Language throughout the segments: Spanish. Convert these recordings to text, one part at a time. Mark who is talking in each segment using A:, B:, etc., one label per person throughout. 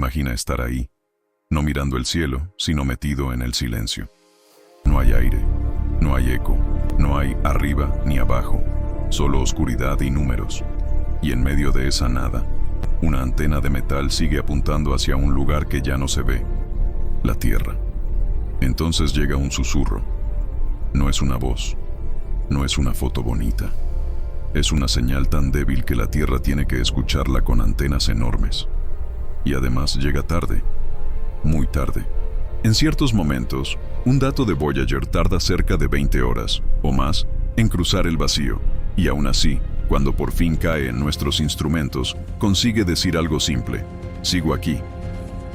A: Imagina estar ahí, no mirando el cielo, sino metido en el silencio. No hay aire, no hay eco, no hay arriba ni abajo, solo oscuridad y números. Y en medio de esa nada, una antena de metal sigue apuntando hacia un lugar que ya no se ve, la Tierra. Entonces llega un susurro. No es una voz, no es una foto bonita. Es una señal tan débil que la Tierra tiene que escucharla con antenas enormes. Y además llega tarde, muy tarde. En ciertos momentos, un dato de Voyager tarda cerca de 20 horas, o más, en cruzar el vacío. Y aún así, cuando por fin cae en nuestros instrumentos, consigue decir algo simple: sigo aquí.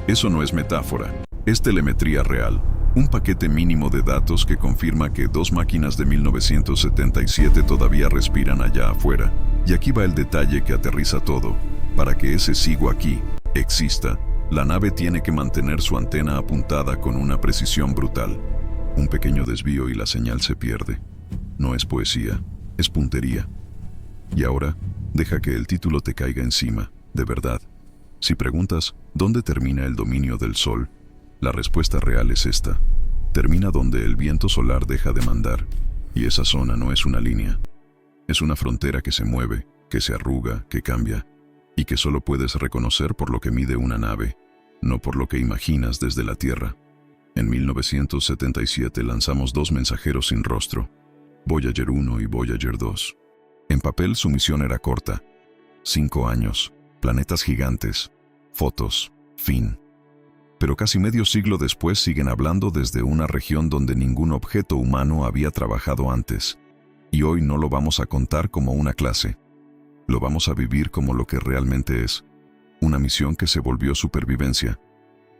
A: Eso no es metáfora, es telemetría real. Un paquete mínimo de datos que confirma que dos máquinas de 1977 todavía respiran allá afuera. Y aquí va el detalle que aterriza todo. Para que ese sigo aquí exista, la nave tiene que mantener su antena apuntada con una precisión brutal. Un pequeño desvío y la señal se pierde. No es poesía, es puntería. Y ahora, deja que el título te caiga encima, de verdad. Si preguntas, ¿dónde termina el dominio del Sol?, la respuesta real es esta. Termina donde el viento solar deja de mandar. Y esa zona no es una línea. Es una frontera que se mueve, que se arruga, que cambia, y que solo puedes reconocer por lo que mide una nave, no por lo que imaginas desde la Tierra. En 1977 lanzamos dos mensajeros sin rostro, Voyager 1 y Voyager 2. En papel su misión era corta. 5 años, planetas gigantes, fotos, fin. Pero casi medio siglo después siguen hablando desde una región donde ningún objeto humano había trabajado antes. Y hoy no lo vamos a contar como una clase. Lo vamos a vivir como lo que realmente es. Una misión que se volvió supervivencia.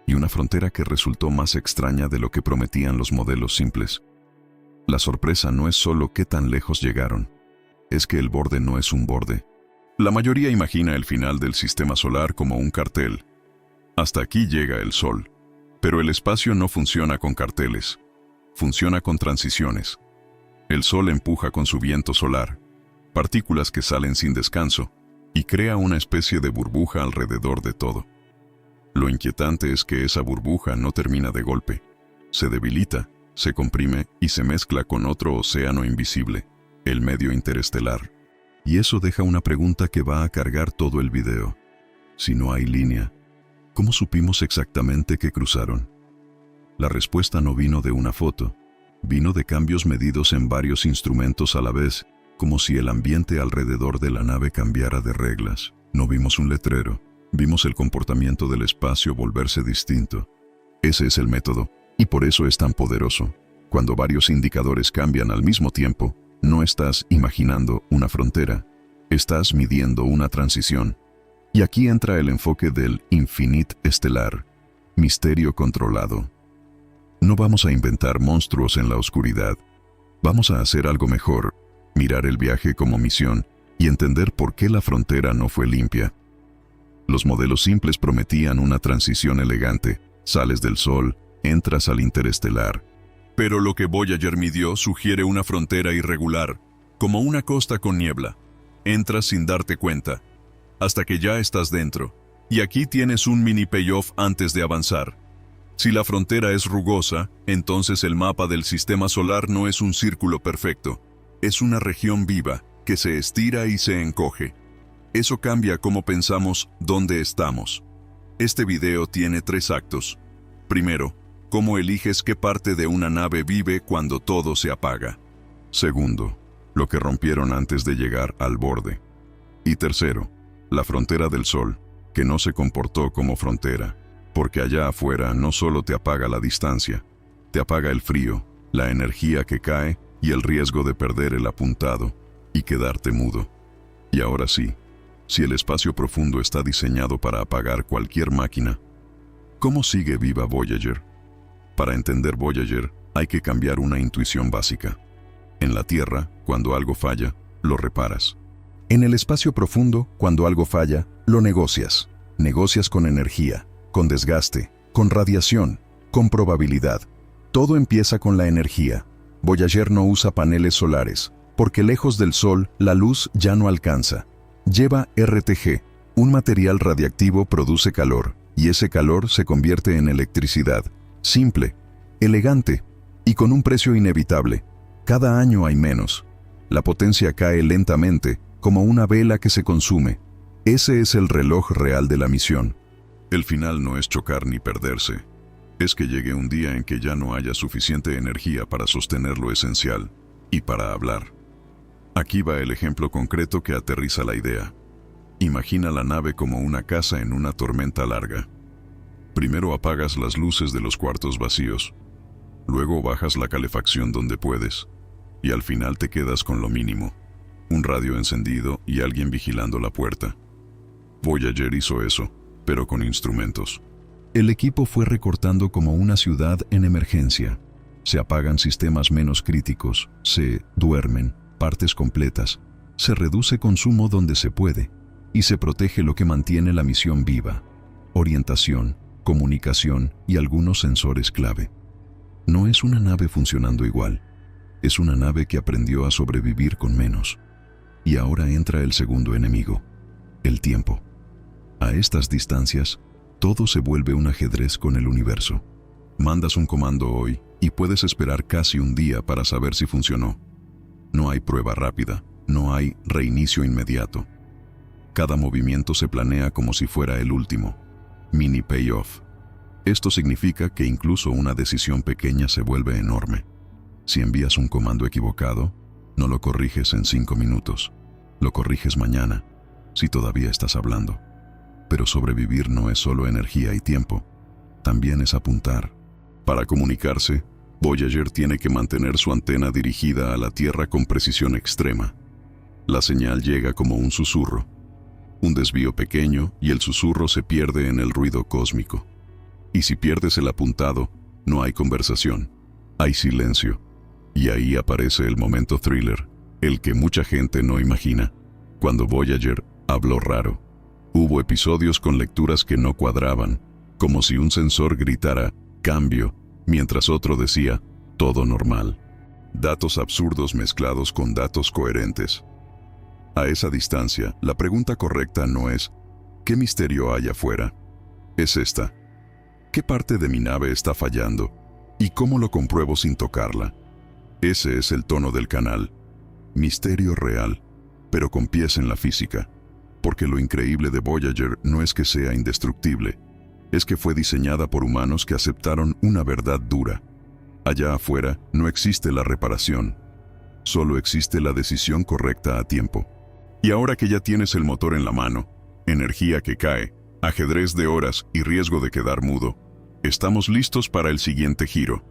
A: Y una frontera que resultó más extraña de lo que prometían los modelos simples. La sorpresa no es solo qué tan lejos llegaron. Es que el borde no es un borde. La mayoría imagina el final del sistema solar como un cartel. Hasta aquí llega el Sol. Pero el espacio no funciona con carteles. Funciona con transiciones. El Sol empuja con su viento solar, partículas que salen sin descanso, y crea una especie de burbuja alrededor de todo. Lo inquietante es que esa burbuja no termina de golpe. Se debilita, se comprime y se mezcla con otro océano invisible, el medio interestelar. Y eso deja una pregunta que va a cargar todo el video. Si no hay línea, ¿cómo supimos exactamente que cruzaron? La respuesta no vino de una foto, vino de cambios medidos en varios instrumentos a la vez, como si el ambiente alrededor de la nave cambiara de reglas. No vimos un letrero, vimos el comportamiento del espacio volverse distinto. Ese es el método, y por eso es tan poderoso. Cuando varios indicadores cambian al mismo tiempo, no estás imaginando una frontera, estás midiendo una transición. Y aquí entra el enfoque del infinite estelar, misterio controlado. No vamos a inventar monstruos en la oscuridad. Vamos a hacer algo mejor, mirar el viaje como misión y entender por qué la frontera no fue limpia. Los modelos simples prometían una transición elegante. Sales del Sol, entras al interestelar. Pero lo que Voyager midió sugiere una frontera irregular, como una costa con niebla. Entras sin darte cuenta, hasta que ya estás dentro. Y aquí tienes un mini payoff antes de avanzar. Si la frontera es rugosa, entonces el mapa del sistema solar no es un círculo perfecto. Es una región viva, que se estira y se encoge. Eso cambia cómo pensamos dónde estamos. Este video tiene 3 actos. Primero, cómo eliges qué parte de una nave vive cuando todo se apaga. Segundo, lo que rompieron antes de llegar al borde. Y tercero, la frontera del Sol, que no se comportó como frontera, porque allá afuera no solo te apaga la distancia, te apaga el frío, la energía que cae y el riesgo de perder el apuntado y quedarte mudo. Y ahora sí, si el espacio profundo está diseñado para apagar cualquier máquina, ¿cómo sigue viva Voyager? Para entender Voyager, hay que cambiar una intuición básica. En la Tierra, cuando algo falla, lo reparas. En el espacio profundo, cuando algo falla, lo negocias. Negocias con energía, con desgaste, con radiación, con probabilidad. Todo empieza con la energía. Voyager no usa paneles solares, porque lejos del Sol la luz ya no alcanza. Lleva RTG, un material radiactivo produce calor, y ese calor se convierte en electricidad, simple, elegante y con un precio inevitable. Cada año hay menos. La potencia cae lentamente, como una vela que se consume. Ese es el reloj real de la misión. El final no es chocar ni perderse. Es que llegue un día en que ya no haya suficiente energía para sostener lo esencial y para hablar. Aquí va el ejemplo concreto que aterriza la idea. Imagina la nave como una casa en una tormenta larga. Primero apagas las luces de los cuartos vacíos, luego bajas la calefacción donde puedes, y al final te quedas con lo mínimo: un radio encendido y alguien vigilando la puerta. Voyager hizo eso, pero con instrumentos. El equipo fue recortando como una ciudad en emergencia. Se apagan sistemas menos críticos, se duermen partes completas, se reduce consumo donde se puede, y se protege lo que mantiene la misión viva: orientación, comunicación y algunos sensores clave. No es una nave funcionando igual, es una nave que aprendió a sobrevivir con menos. Y ahora entra el segundo enemigo: el tiempo. A estas distancias, todo se vuelve un ajedrez con el universo. Mandas un comando hoy y puedes esperar casi un día para saber si funcionó. No hay prueba rápida, no hay reinicio inmediato. Cada movimiento se planea como si fuera el último. Mini payoff. Esto significa que incluso una decisión pequeña se vuelve enorme. Si envías un comando equivocado, no lo corriges en 5 minutos. Lo corriges mañana, si todavía estás hablando. Pero sobrevivir no es solo energía y tiempo, también es apuntar. Para comunicarse, Voyager tiene que mantener su antena dirigida a la Tierra con precisión extrema. La señal llega como un susurro. Un desvío pequeño y el susurro se pierde en el ruido cósmico. Y si pierdes el apuntado, no hay conversación, hay silencio. Y ahí aparece el momento thriller, el que mucha gente no imagina. Cuando Voyager habló raro. Hubo episodios con lecturas que no cuadraban, como si un sensor gritara «cambio», mientras otro decía «todo normal». Datos absurdos mezclados con datos coherentes. A esa distancia, la pregunta correcta no es ¿qué misterio hay afuera? Es esta: ¿qué parte de mi nave está fallando? ¿Y cómo lo compruebo sin tocarla? Ese es el tono del canal. Misterio real, pero con pies en la física. Porque lo increíble de Voyager no es que sea indestructible, es que fue diseñada por humanos que aceptaron una verdad dura. Allá afuera no existe la reparación, solo existe la decisión correcta a tiempo. Y ahora que ya tienes el motor en la mano, energía que cae, ajedrez de horas y riesgo de quedar mudo, estamos listos para el siguiente giro.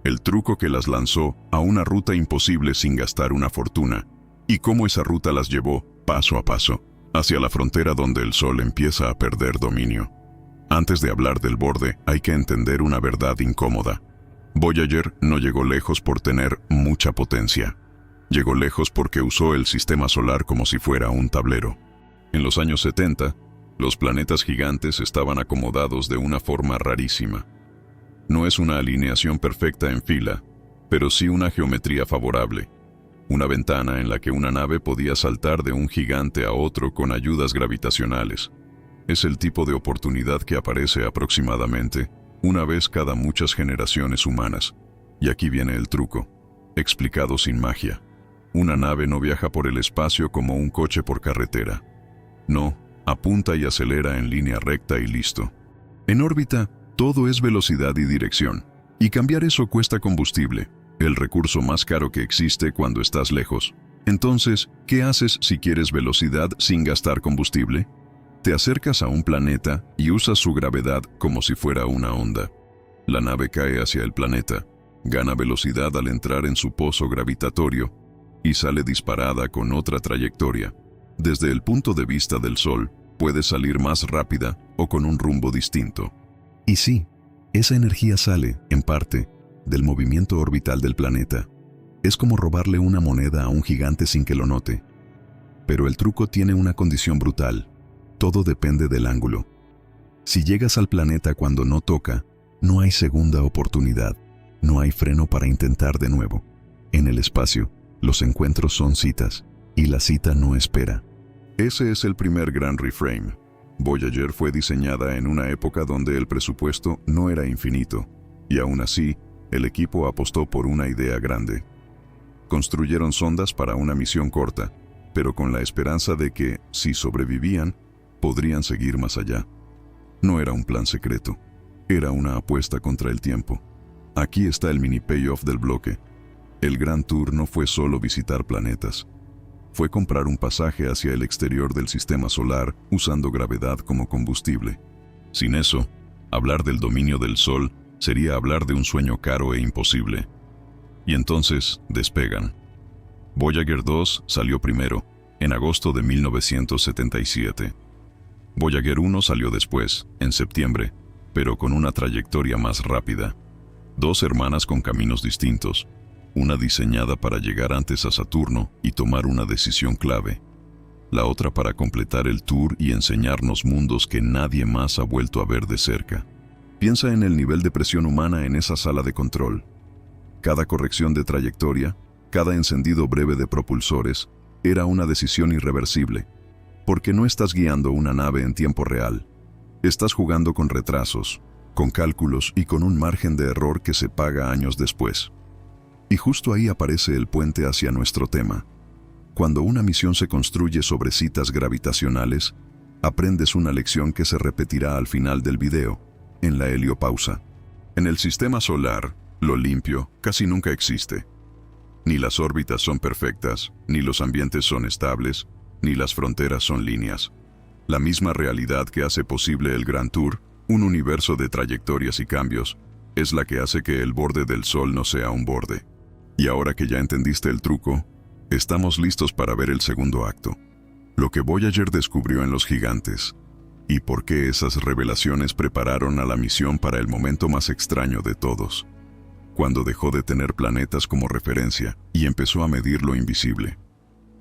A: El truco que las lanzó a una ruta imposible sin gastar una fortuna, y cómo esa ruta las llevó, paso a paso, hacia la frontera donde el sol empieza a perder dominio. Antes de hablar del borde, hay que entender una verdad incómoda. Voyager no llegó lejos por tener mucha potencia. Llegó lejos porque usó el sistema solar como si fuera un tablero. En los años 70, los planetas gigantes estaban acomodados de una forma rarísima. No es una alineación perfecta en fila, pero sí una geometría favorable. Una ventana en la que una nave podía saltar de un gigante a otro con ayudas gravitacionales. Es el tipo de oportunidad que aparece aproximadamente una vez cada muchas generaciones humanas. Y aquí viene el truco, explicado sin magia. Una nave no viaja por el espacio como un coche por carretera. No, apunta y acelera en línea recta y listo. En órbita, todo es velocidad y dirección. Y cambiar eso cuesta combustible, el recurso más caro que existe cuando estás lejos. Entonces, ¿qué haces si quieres velocidad sin gastar combustible? Te acercas a un planeta y usas su gravedad como si fuera una onda. La nave cae hacia el planeta, gana velocidad al entrar en su pozo gravitatorio y sale disparada con otra trayectoria. Desde el punto de vista del Sol, puede salir más rápida o con un rumbo distinto. Y sí, esa energía sale, en parte, del movimiento orbital del planeta. Es como robarle una moneda a un gigante sin que lo note. Pero el truco tiene una condición brutal. Todo depende del ángulo. Si llegas al planeta cuando no toca, no hay segunda oportunidad. No hay freno para intentar de nuevo. En el espacio, los encuentros son citas, y la cita no espera. Ese es el primer gran reframe. Voyager fue diseñada en una época donde el presupuesto no era infinito, y aún así, el equipo apostó por una idea grande. Construyeron sondas para una misión corta, pero con la esperanza de que, si sobrevivían, podrían seguir más allá. No era un plan secreto, era una apuesta contra el tiempo. Aquí está el mini payoff del bloque. El gran tour no fue solo visitar planetas. Fue comprar un pasaje hacia el exterior del sistema solar usando gravedad como combustible. Sin eso, hablar del dominio del Sol sería hablar de un sueño caro e imposible. Y entonces, despegan. Voyager 2 salió primero, en agosto de 1977. Voyager 1 salió después, en septiembre, pero con una trayectoria más rápida. Dos hermanas con caminos distintos, una diseñada para llegar antes a Saturno y tomar una decisión clave, la otra para completar el tour y enseñarnos mundos que nadie más ha vuelto a ver de cerca. Piensa en el nivel de presión humana en esa sala de control. Cada corrección de trayectoria, cada encendido breve de propulsores, era una decisión irreversible, porque no estás guiando una nave en tiempo real. Estás jugando con retrasos, con cálculos y con un margen de error que se paga años después. Y justo ahí aparece el puente hacia nuestro tema. Cuando una misión se construye sobre citas gravitacionales, aprendes una lección que se repetirá al final del video, en la heliopausa. En el sistema solar, lo limpio casi nunca existe. Ni las órbitas son perfectas, ni los ambientes son estables, ni las fronteras son líneas. La misma realidad que hace posible el Gran Tour, un universo de trayectorias y cambios, es la que hace que el borde del Sol no sea un borde. Y ahora que ya entendiste el truco, estamos listos para ver el segundo acto. Lo que Voyager descubrió en los gigantes, y por qué esas revelaciones prepararon a la misión para el momento más extraño de todos, cuando dejó de tener planetas como referencia y empezó a medir lo invisible.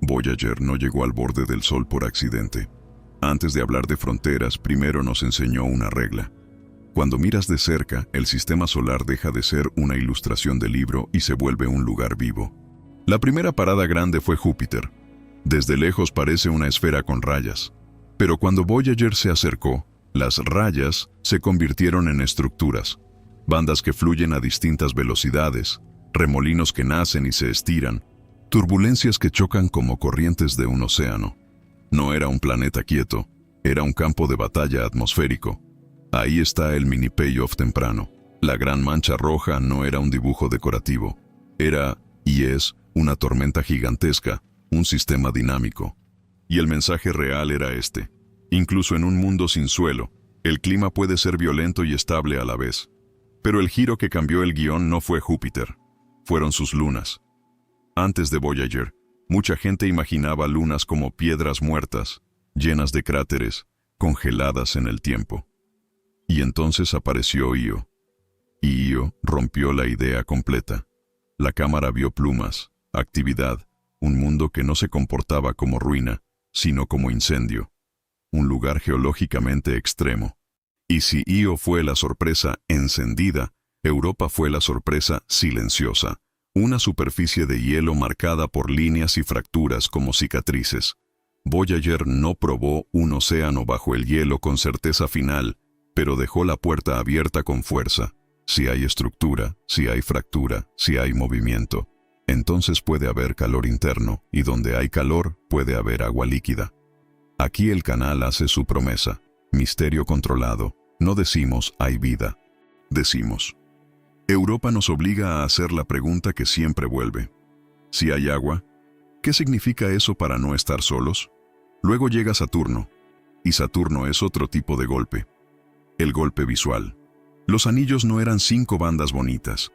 A: Voyager no llegó al borde del Sol por accidente. Antes de hablar de fronteras, primero nos enseñó una regla. Cuando miras de cerca, el sistema solar deja de ser una ilustración de libro y se vuelve un lugar vivo. La primera parada grande fue Júpiter. Desde lejos parece una esfera con rayas. Pero cuando Voyager se acercó, las rayas se convirtieron en estructuras. Bandas que fluyen a distintas velocidades, remolinos que nacen y se estiran, turbulencias que chocan como corrientes de un océano. No era un planeta quieto, era un campo de batalla atmosférico. Ahí está el mini payoff temprano. La gran mancha roja no era un dibujo decorativo. Era, y es, una tormenta gigantesca, un sistema dinámico. Y el mensaje real era este. Incluso en un mundo sin suelo, el clima puede ser violento y estable a la vez. Pero el giro que cambió el guión no fue Júpiter, fueron sus lunas. Antes de Voyager, mucha gente imaginaba lunas como piedras muertas, llenas de cráteres, congeladas en el tiempo. Y entonces apareció Io. Y Io rompió la idea completa. La cámara vio plumas, actividad, un mundo que no se comportaba como ruina, sino como incendio. Un lugar geológicamente extremo. Y si Io fue la sorpresa encendida, Europa fue la sorpresa silenciosa. Una superficie de hielo marcada por líneas y fracturas como cicatrices. Voyager no probó un océano bajo el hielo con certeza final, pero dejó la puerta abierta con fuerza. Si hay estructura, si hay fractura, si hay movimiento, entonces puede haber calor interno, y donde hay calor, puede haber agua líquida. Aquí el canal hace su promesa. Misterio controlado. No decimos hay vida. Decimos. Europa nos obliga a hacer la pregunta que siempre vuelve. Si hay agua, ¿qué significa eso para no estar solos? Luego llega Saturno, y Saturno es otro tipo de golpe. El golpe visual. Los anillos no eran 5 bandas bonitas,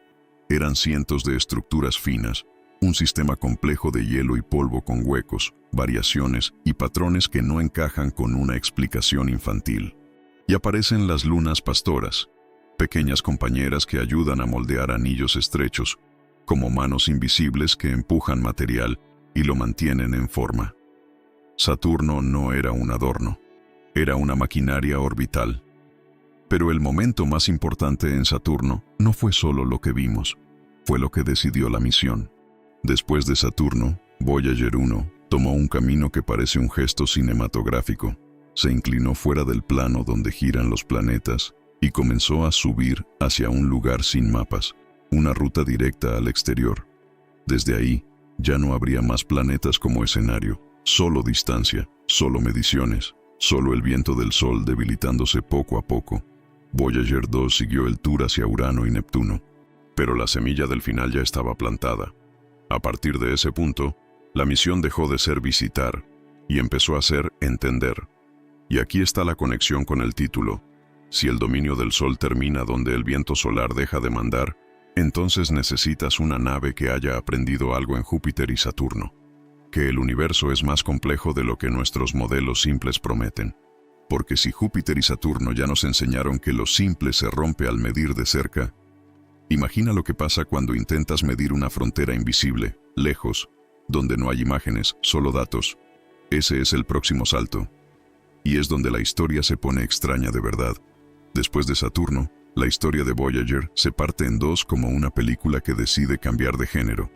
A: eran cientos de estructuras finas, un sistema complejo de hielo y polvo con huecos, variaciones y patrones que no encajan con una explicación infantil. Y aparecen las lunas pastoras, pequeñas compañeras que ayudan a moldear anillos estrechos, como manos invisibles que empujan material y lo mantienen en forma. Saturno no era un adorno, era una maquinaria orbital. Pero el momento más importante en Saturno no fue solo lo que vimos, fue lo que decidió la misión. Después de Saturno, Voyager 1 tomó un camino que parece un gesto cinematográfico. se inclinó fuera del plano donde giran los planetas y comenzó a subir hacia un lugar sin mapas, una ruta directa al exterior. Desde ahí, ya no habría más planetas como escenario, solo distancia, solo mediciones, solo el viento del Sol debilitándose poco a poco. Voyager 2 siguió el tour hacia Urano y Neptuno, pero la semilla del final ya estaba plantada. A partir de ese punto, la misión dejó de ser visitar y empezó a ser entender. Y aquí está la conexión con el título. Si el dominio del Sol termina donde el viento solar deja de mandar, entonces necesitas una nave que haya aprendido algo en Júpiter y Saturno, que el universo es más complejo de lo que nuestros modelos simples prometen. Porque si Júpiter y Saturno ya nos enseñaron que lo simple se rompe al medir de cerca, imagina lo que pasa cuando intentas medir una frontera invisible, lejos, donde no hay imágenes, solo datos. Ese es el próximo salto. Y es donde la historia se pone extraña de verdad. Después de Saturno, la historia de Voyager se parte en dos como una película que decide cambiar de género.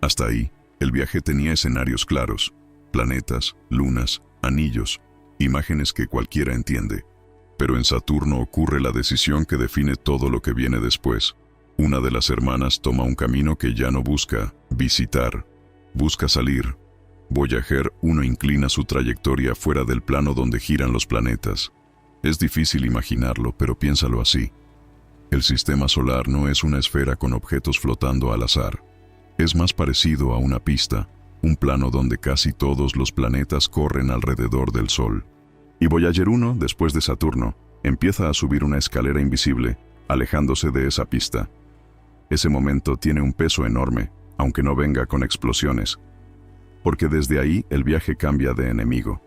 A: Hasta ahí, el viaje tenía escenarios claros, planetas, lunas, anillos, imágenes que cualquiera entiende. Pero en Saturno ocurre la decisión que define todo lo que viene después. Una de las hermanas toma un camino que ya no busca visitar, busca salir. Voyager 1 inclina su trayectoria fuera del plano donde giran los planetas. Es difícil imaginarlo, pero piénsalo así. El sistema solar no es una esfera con objetos flotando al azar. Es más parecido a una pista, un plano donde casi todos los planetas corren alrededor del Sol. Y Voyager 1, después de Saturno, empieza a subir una escalera invisible, alejándose de esa pista. Ese momento tiene un peso enorme, aunque no venga con explosiones. Porque desde ahí el viaje cambia de enemigo.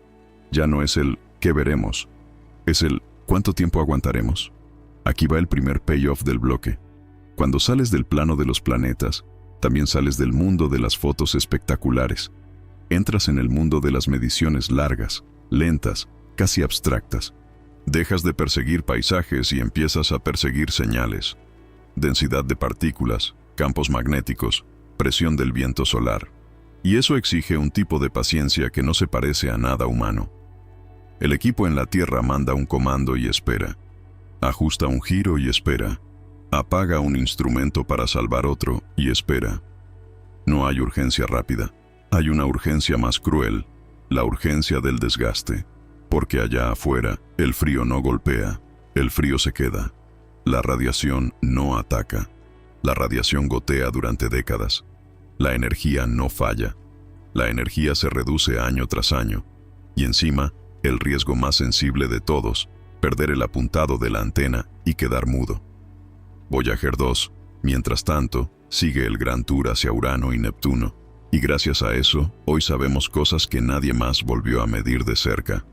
A: Ya no es el ¿qué veremos? Es el ¿cuánto tiempo aguantaremos? Aquí va el primer payoff del bloque. Cuando sales del plano de los planetas, también sales del mundo de las fotos espectaculares. Entras en el mundo de las mediciones largas, lentas, casi abstractas. Dejas de perseguir paisajes y empiezas a perseguir señales. Densidad de partículas, campos magnéticos, presión del viento solar. Y eso exige un tipo de paciencia que no se parece a nada humano. El equipo en la Tierra manda un comando y espera. Ajusta un giro y espera. Apaga un instrumento para salvar otro y espera. No hay urgencia rápida. Hay una urgencia más cruel, la urgencia del desgaste. Porque allá afuera, el frío no golpea, el frío se queda. La radiación no ataca. La radiación gotea durante décadas. La energía no falla. La energía se reduce año tras año. Y encima, el riesgo más sensible de todos, perder el apuntado de la antena y quedar mudo. Voyager 2, mientras tanto, sigue el gran tour hacia Urano y Neptuno, y gracias a eso, hoy sabemos cosas que nadie más volvió a medir de cerca.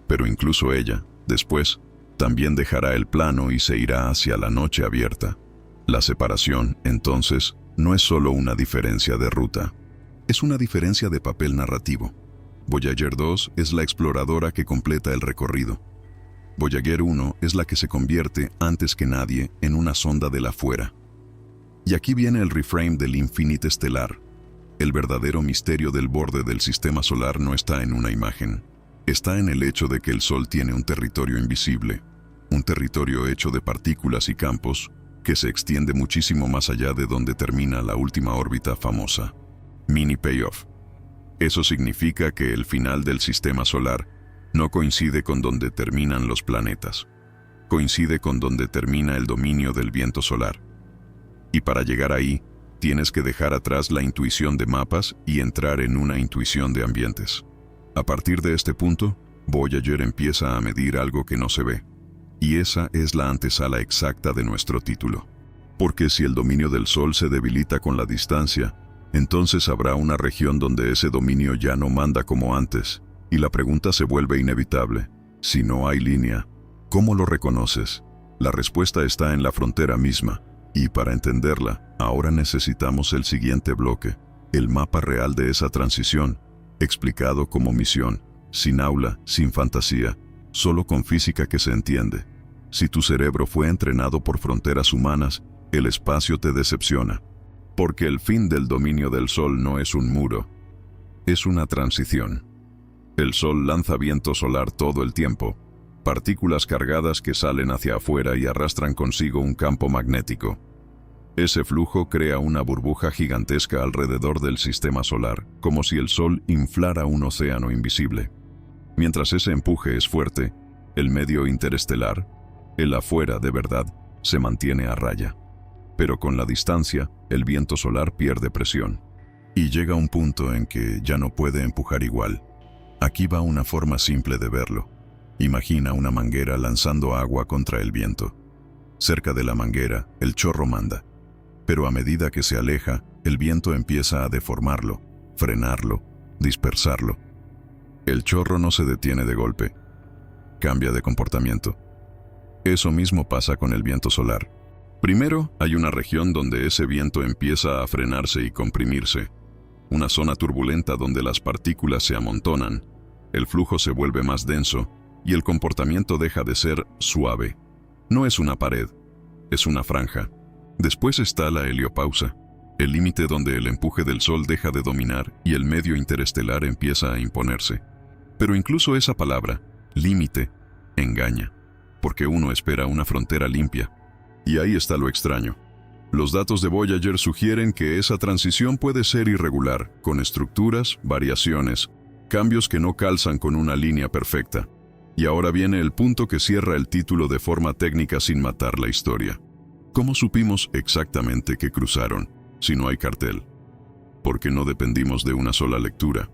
A: Pero incluso ella, después, también dejará el plano y se irá hacia la noche abierta. La separación, entonces, no es solo una diferencia de ruta, es una diferencia de papel narrativo. Voyager 2 es la exploradora que completa el recorrido. Voyager 1 es la que se convierte, antes que nadie, en una sonda del afuera. Y aquí viene el reframe del infinite estelar. El verdadero misterio del borde del sistema solar no está en una imagen. Está en el hecho de que el Sol tiene un territorio invisible, un territorio hecho de partículas y campos, que se extiende muchísimo más allá de donde termina la última órbita famosa. Mini payoff. Eso significa que el final del sistema solar no coincide con donde terminan los planetas. Coincide con donde termina el dominio del viento solar. Y para llegar ahí, tienes que dejar atrás la intuición de mapas y entrar en una intuición de ambientes. A partir de este punto, Voyager empieza a medir algo que no se ve. Y esa es la antesala exacta de nuestro título. Porque si el dominio del Sol se debilita con la distancia, entonces habrá una región donde ese dominio ya no manda como antes, y la pregunta se vuelve inevitable. Si no hay línea, ¿cómo lo reconoces? La respuesta está en la frontera misma, y para entenderla, ahora necesitamos el siguiente bloque, el mapa real de esa transición, explicado como misión, sin aula, sin fantasía, solo con física que se entiende. Si tu cerebro fue entrenado por fronteras humanas, el espacio te decepciona. Porque el fin del dominio del Sol no es un muro, es una transición. El Sol lanza viento solar todo el tiempo, partículas cargadas que salen hacia afuera y arrastran consigo un campo magnético. Ese flujo crea una burbuja gigantesca alrededor del sistema solar, como si el Sol inflara un océano invisible. Mientras ese empuje es fuerte, el medio interestelar, el afuera de verdad, se mantiene a raya. Pero con la distancia, el viento solar pierde presión. Y llega un punto en que ya no puede empujar igual. Aquí va una forma simple de verlo. Imagina una manguera lanzando agua contra el viento. Cerca de la manguera, el chorro manda. Pero a medida que se aleja, el viento empieza a deformarlo, frenarlo, dispersarlo. El chorro no se detiene de golpe. Cambia de comportamiento. Eso mismo pasa con el viento solar. Primero, hay una región donde ese viento empieza a frenarse y comprimirse. Una zona turbulenta donde las partículas se amontonan, el flujo se vuelve más denso y el comportamiento deja de ser suave. No es una pared, es una franja. Después está la heliopausa, el límite donde el empuje del Sol deja de dominar y el medio interestelar empieza a imponerse. Pero incluso esa palabra, límite, engaña, porque uno espera una frontera limpia. Y ahí está lo extraño. Los datos de Voyager sugieren que esa transición puede ser irregular, con estructuras, variaciones, cambios que no calzan con una línea perfecta. Y ahora viene el punto que cierra el título de forma técnica sin matar la historia. ¿Cómo supimos exactamente que cruzaron, si no hay cartel? Porque no dependimos de una sola lectura.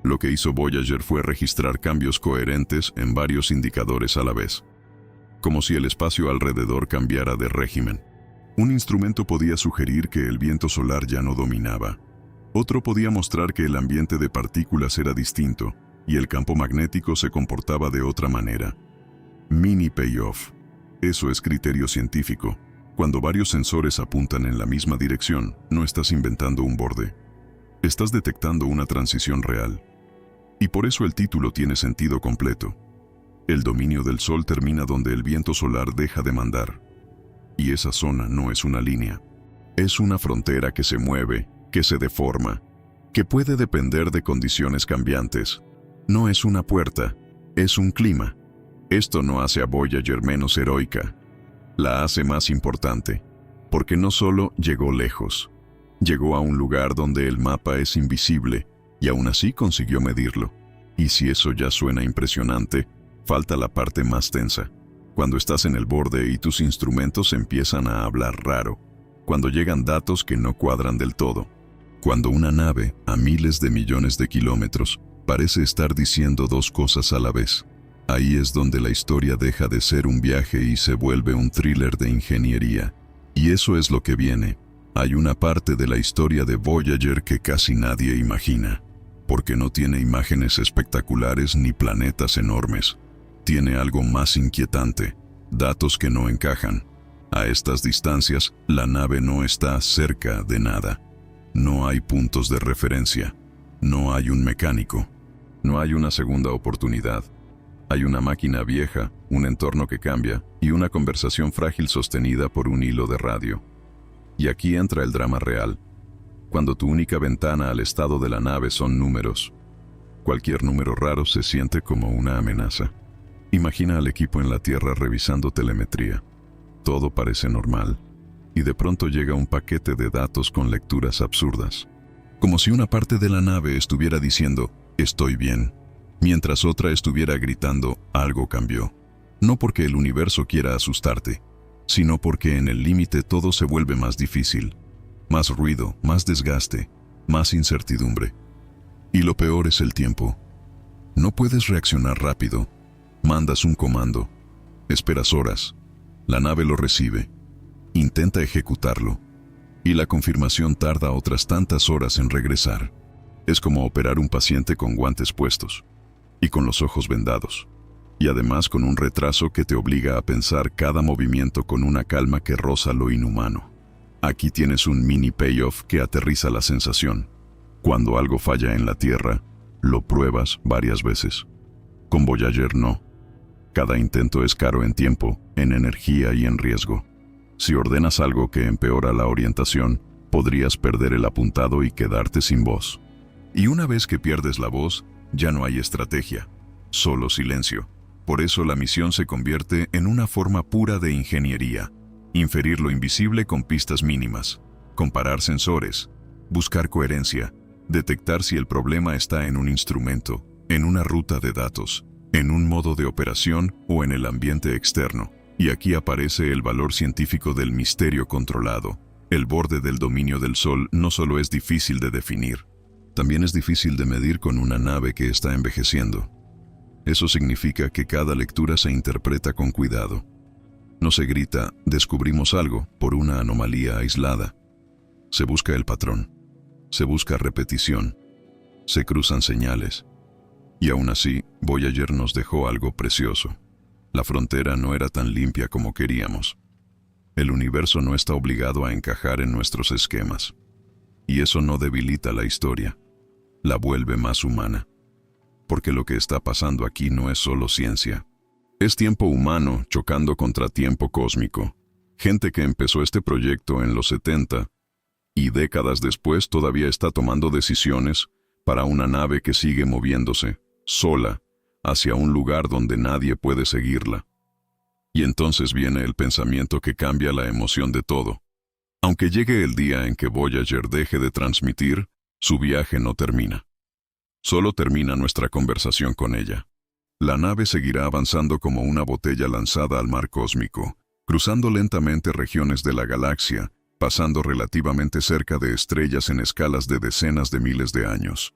A: Lo que hizo Voyager fue registrar cambios coherentes en varios indicadores a la vez. Como si el espacio alrededor cambiara de régimen. Un instrumento podía sugerir que el viento solar ya no dominaba. Otro podía mostrar que el ambiente de partículas era distinto y el campo magnético se comportaba de otra manera. Mini payoff. Eso es criterio científico. Cuando varios sensores apuntan en la misma dirección, no estás inventando un borde. Estás detectando una transición real. Y por eso el título tiene sentido completo. El dominio del Sol termina donde el viento solar deja de mandar. Y esa zona no es una línea. Es una frontera que se mueve, que se deforma, que puede depender de condiciones cambiantes. No es una puerta, es un clima. Esto no hace a Voyager menos heroica. La hace más importante, porque no solo llegó lejos, llegó a un lugar donde el mapa es invisible y aún así consiguió medirlo. Y si eso ya suena impresionante, falta la parte más tensa. Cuando estás en el borde y tus instrumentos empiezan a hablar raro. Cuando llegan datos que no cuadran del todo. Cuando una nave, a miles de millones de kilómetros, parece estar diciendo dos cosas a la vez. Ahí es donde la historia deja de ser un viaje y se vuelve un thriller de ingeniería. Y eso es lo que viene. Hay una parte de la historia de Voyager que casi nadie imagina. Porque no tiene imágenes espectaculares ni planetas enormes. Tiene algo más inquietante, datos que no encajan. A estas distancias, la nave no está cerca de nada. No hay puntos de referencia. No hay un mecánico. No hay una segunda oportunidad. Hay una máquina vieja, un entorno que cambia y una conversación frágil sostenida por un hilo de radio. Y aquí entra el drama real. Cuando tu única ventana al estado de la nave son números. Cualquier número raro se siente como una amenaza. Imagina al equipo en la Tierra revisando telemetría. Todo parece normal. Y de pronto llega un paquete de datos con lecturas absurdas. Como si una parte de la nave estuviera diciendo, estoy bien, mientras otra estuviera gritando, algo cambió. No porque el universo quiera asustarte, sino porque en el límite todo se vuelve más difícil. Más ruido, más desgaste, más incertidumbre. Y lo peor es el tiempo. No puedes reaccionar rápido. Mandas un comando. Esperas horas. La nave lo recibe. Intenta ejecutarlo. Y la confirmación tarda otras tantas horas en regresar. Es como operar un paciente con guantes puestos. Y con los ojos vendados. Y además con un retraso que te obliga a pensar cada movimiento con una calma que roza lo inhumano. Aquí tienes un mini payoff que aterriza la sensación. Cuando algo falla en la Tierra, lo pruebas varias veces. Con Voyager no. Cada intento es caro en tiempo, en energía y en riesgo. Si ordenas algo que empeora la orientación, podrías perder el apuntado y quedarte sin voz. Y una vez que pierdes la voz, Ya no hay estrategia, solo silencio. Por eso la misión se convierte en una forma pura de ingeniería. Inferir lo invisible con pistas mínimas, comparar sensores, buscar coherencia, detectar si el problema está en un instrumento, en una ruta de datos, en un modo de operación o en el ambiente externo. Y aquí aparece el valor científico del misterio controlado. El borde del dominio del Sol no solo es difícil de definir, también es difícil de medir con una nave que está envejeciendo. Eso significa que cada lectura se interpreta con cuidado. No se grita, descubrimos algo, por una anomalía aislada. Se busca el patrón, se busca repetición, se cruzan señales. Y aún así, Voyager nos dejó algo precioso. La frontera no era tan limpia como queríamos. El universo no está obligado a encajar en nuestros esquemas. Y eso no debilita la historia, la vuelve más humana. Porque lo que está pasando aquí no es solo ciencia. Es tiempo humano chocando contra tiempo cósmico. Gente que empezó este proyecto en los 70 y décadas después todavía está tomando decisiones para una nave que sigue moviéndose, sola, hacia un lugar donde nadie puede seguirla. Y entonces viene el pensamiento que cambia la emoción de todo. Aunque llegue el día en que Voyager deje de transmitir, su viaje no termina. Solo termina nuestra conversación con ella. La nave seguirá avanzando como una botella lanzada al mar cósmico, cruzando lentamente regiones de la galaxia, pasando relativamente cerca de estrellas en escalas de decenas de miles de años.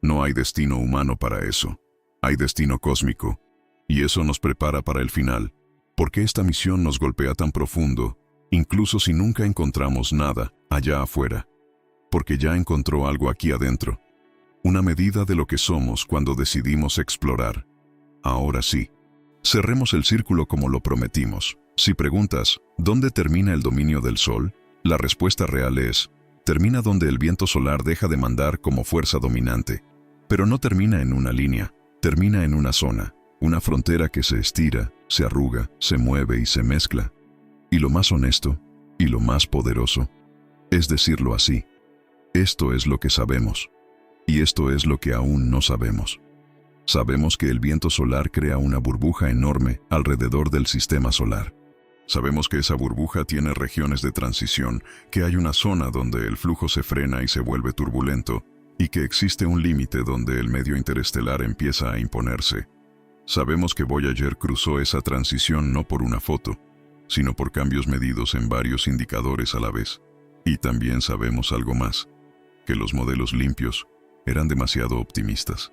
A: No hay destino humano para eso. Hay destino cósmico. Y eso nos prepara para el final. ¿Por qué esta misión nos golpea tan profundo, incluso si nunca encontramos nada allá afuera? Porque ya encontró algo aquí adentro. Una medida de lo que somos cuando decidimos explorar. Ahora sí, cerremos el círculo como lo prometimos. Si preguntas, ¿dónde termina el dominio del Sol? La respuesta real es, termina donde el viento solar deja de mandar como fuerza dominante. Pero no termina en una línea, termina en una zona, una frontera que se estira, se arruga, se mueve y se mezcla. Y lo más honesto, y lo más poderoso, es decirlo así. Esto es lo que sabemos. Y esto es lo que aún no sabemos. Sabemos que el viento solar crea una burbuja enorme alrededor del sistema solar. Sabemos que esa burbuja tiene regiones de transición, que hay una zona donde el flujo se frena y se vuelve turbulento, y que existe un límite donde el medio interestelar empieza a imponerse. Sabemos que Voyager cruzó esa transición no por una foto, sino por cambios medidos en varios indicadores a la vez. Y también sabemos algo más, que los modelos limpios eran demasiado optimistas.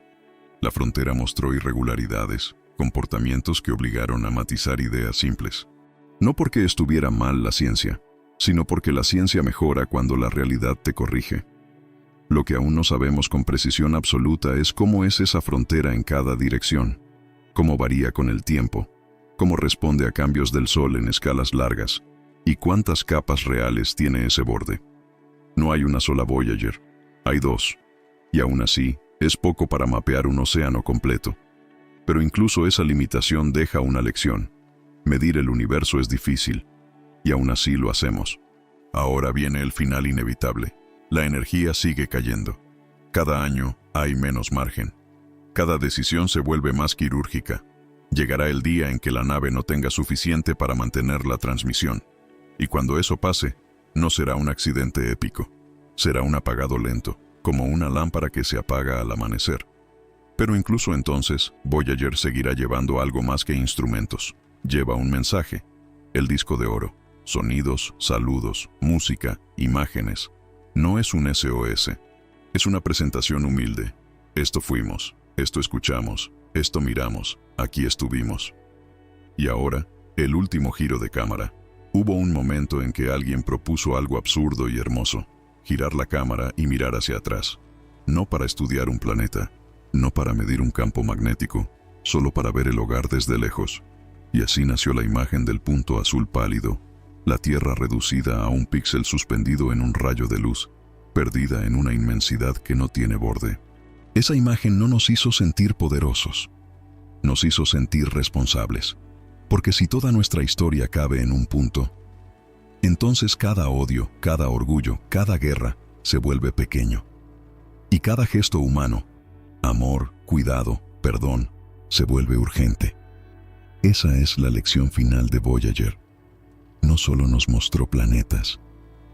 A: La frontera mostró irregularidades, comportamientos que obligaron a matizar ideas simples. No porque estuviera mal la ciencia, sino porque la ciencia mejora cuando la realidad te corrige. Lo que aún no sabemos con precisión absoluta es cómo es esa frontera en cada dirección, cómo varía con el tiempo, cómo responde a cambios del Sol en escalas largas, y cuántas capas reales tiene ese borde. No hay una sola Voyager, hay dos, y aún así, es poco para mapear un océano completo. Pero incluso esa limitación deja una lección. Medir el universo es difícil, y aún así lo hacemos. Ahora viene el final inevitable. La energía sigue cayendo. Cada año hay menos margen. Cada decisión se vuelve más quirúrgica. Llegará el día en que la nave no tenga suficiente para mantener la transmisión. Y cuando eso pase, no será un accidente épico. Será un apagado lento, como una lámpara que se apaga al amanecer. Pero incluso entonces, Voyager seguirá llevando algo más que instrumentos. Lleva un mensaje, el disco de oro, sonidos, saludos, música, imágenes. No es un SOS, es una presentación humilde. Esto fuimos, esto escuchamos, esto miramos, aquí estuvimos. Y ahora, el último giro de cámara. Hubo un momento en que alguien propuso algo absurdo y hermoso. Girar la cámara y mirar hacia atrás. No para estudiar un planeta, no para medir un campo magnético, solo para ver el hogar desde lejos. Y así nació la imagen del punto azul pálido, la Tierra reducida a un píxel suspendido en un rayo de luz, perdida en una inmensidad que no tiene borde. Esa imagen no nos hizo sentir poderosos, nos hizo sentir responsables. Porque si toda nuestra historia cabe en un punto, entonces cada odio, cada orgullo, cada guerra se vuelve pequeño. Y cada gesto humano, amor, cuidado, perdón, se vuelve urgente. Esa es la lección final de Voyager. No solo nos mostró planetas,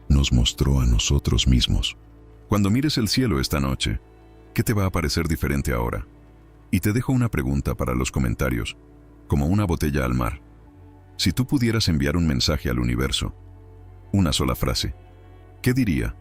A: nos mostró a nosotros mismos. Cuando mires el cielo esta noche, ¿qué te va a parecer diferente ahora? Y te dejo una pregunta para los comentarios, como una botella al mar. Si tú pudieras enviar un mensaje al universo, una sola frase, ¿qué diría?